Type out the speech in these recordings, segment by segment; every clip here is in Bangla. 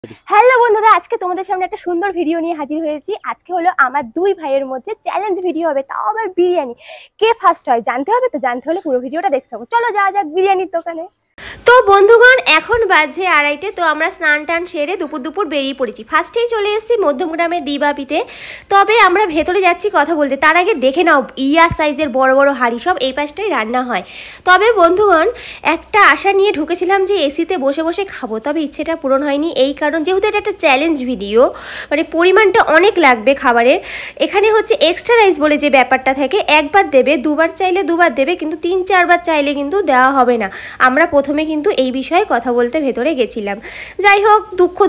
হ্যালো বন্ধুরা, আজকে তোমাদের সামনে একটা সুন্দর ভিডিও নিয়ে হাজির হয়েছি। আজকে হলো আমার দুই ভাইয়ের মধ্যে চ্যালেঞ্জ ভিডিও হবে, তাও আবার বিরিয়ানি। কে ফার্স্ট হয় জানতে হবে, তো জানতে হলে পুরো ভিডিওটা দেখতে হবে। চলো যাওয়া যাক বিরিয়ানির দোকানে। তো বন্ধুগণ, এখন বাজে 2:30। তো আমরা স্নান টান সেরে দুপুর বেরিয়ে পড়েছি। ফার্স্টেই চলে এসেছি মধ্যমগ্রামের দিবাপিতে। তবে আমরা ভেতরে যাচ্ছি কথা বলতে, তার আগে দেখে নাও ইয়ার সাইজের বড় বড় হাঁড়ি, সব এই পাশটাই রান্না হয়। তবে বন্ধুগণ, একটা আশা নিয়ে ঢুকেছিলাম যে এসিতে বসে বসে খাবো, তবে ইচ্ছেটা পূরণ হয়নি। এই কারণ যেহেতু এটা একটা চ্যালেঞ্জ ভিডিও, মানে পরিমাণটা অনেক লাগবে খাবারের। এখানে হচ্ছে এক্সট্রা রাইস বলে যে ব্যাপারটা থাকে, একবার দেবে, দুবার চাইলে দুবার দেবে, কিন্তু 3-4 বার চাইলে কিন্তু দেওয়া হবে না। আমরা প্রথমে কিন্তু এই বিষয়ে কথা বলতে ভেতরে গেছিলাম। যাই হোক,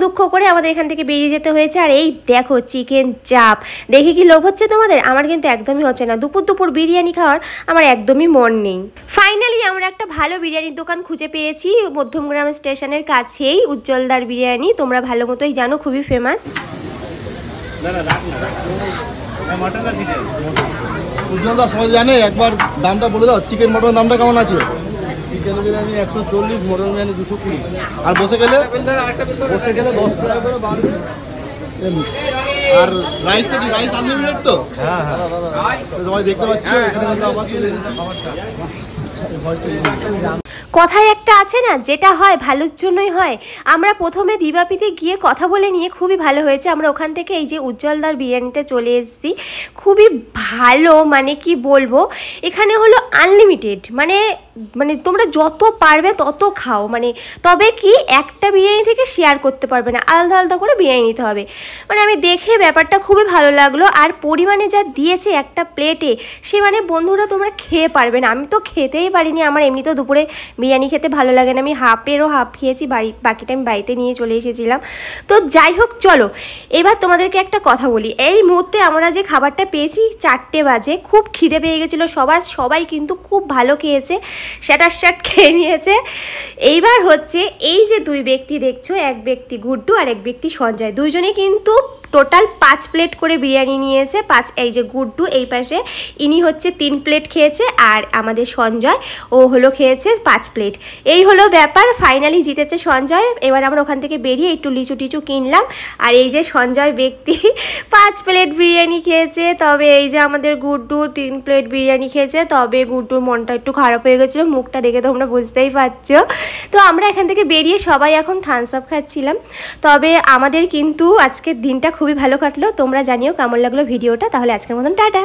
দুঃখ করে আমাদের এখান থেকে বেরিয়ে যেতে হয়েছে। আর এই দেখো চিকেন চাপ, দেখে কি লোভ হচ্ছে তোমাদের? আমার কিন্তু একদমই হচ্ছে না। দুপুর বিরিয়ানি খাওয়ার আমার একদমই মন নেই। ফাইনালি আমরা একটা ভালো বিরিয়ানির দোকান খুঁজে পেয়েছি মধ্যমগ্রাম স্টেশনের কাছেই, উজ্জ্বলদার বিরিয়ানি। তোমরা ভালো মতোই জানো, খুবই ফেমাস। উজ্জ্বলদা সবাই জানে, একবার দামটা বলে দাও। চিকেন মটনের দামটা কেমন আছে? Chicken biryani 140, mutton biryani 220। আর বসে গেলে 10 টাকা করে বাড়বে। আর রাইসটা কি রাইস আনলিমিটেড তো? হ্যাঁ। সবাই দেখতে পাচ্ছ এখানে কিন্তু আবার চলে কথায় একটা আছে না, যেটা হয় ভালোর জন্যই হয়। আমরা প্রথমে দিবাপিতে গিয়ে কথা বলে নিয়ে খুবই ভালো হয়েছে। আমরা ওখান থেকে এই যে উজ্জ্বলদার বিরিয়ানিতে চলে এসেছি। খুবই ভালো, মানে কি বলবো, এখানে হলো আনলিমিটেড, মানে তোমরা যত পারবে তত খাও। মানে তবে কি একটা বিরিয়ানি থেকে শেয়ার করতে পারবে না, আলাদা আলাদা করে বিরিয়ানি নিতে হবে। মানে আমি দেখে ব্যাপারটা খুবই ভালো লাগলো। আর পরিমাণে যা দিয়েছে একটা প্লেটে, সে মানে বন্ধুরা তোমরা খেয়ে পারবে না। আমি তো খেতেই পারিনি, আমার এমনিতেও দুপুরে বিরিয়ানি খেতে ভালো লাগে না। আমি হাফেরও হাফ খেয়েছি, বাকিটা আমি বাড়িতে নিয়ে চলে এসেছিলাম। তো যাই হোক, চলো এবার তোমাদেরকে একটা কথা বলি। এই মুহূর্তে আমরা যে খাবারটা পেয়েছি 4টে বাজে, খুব খিদে পেয়ে গেছিলো সবাই কিন্তু খুব ভালো খেয়েছে, স্যাট খেয়ে নিয়েছে। এইবার হচ্ছে এই যে দুই ব্যক্তি দেখছো, এক ব্যক্তি গুড্ডু আর এক ব্যক্তি সঞ্জয়, দুইজনে কিন্তু টোটাল 5 প্লেট করে বিরিয়ানি নিয়েছে। এই যে গুড্ডু এই পাশে, ইনি হচ্ছে 3 প্লেট খেয়েছে, আর আমাদের সঞ্জয় ও হলো খেয়েছে 5 প্লেট। এই হলো ব্যাপার, ফাইনালি জিতেছে সঞ্জয়। এবার আমরা ওখান থেকে বেরিয়ে একটু লিচু টিচু কিনলাম। আর এই যে সঞ্জয় ব্যক্তি 5 প্লেট বিরিয়ানি খেয়েছে, তবে এই যে আমাদের গুড্ডু 3 প্লেট বিরিয়ানি খেয়েছে। তবে গুড্ডুর মনটা একটু খারাপ হয়ে গেছিলো, মুখটা দেখে তোমরা বুঝতেই পারছো। তো আমরা এখান থেকে বেরিয়ে সবাই এখন থামস আপ খাচ্ছিলাম। তবে আমাদের কিন্তু আজকের দিনটা খুবই ভালো কাটলো। তোমরা জানিও কেমন লাগলো ভিডিওটা। তাহলে আজকের মতন টাটা।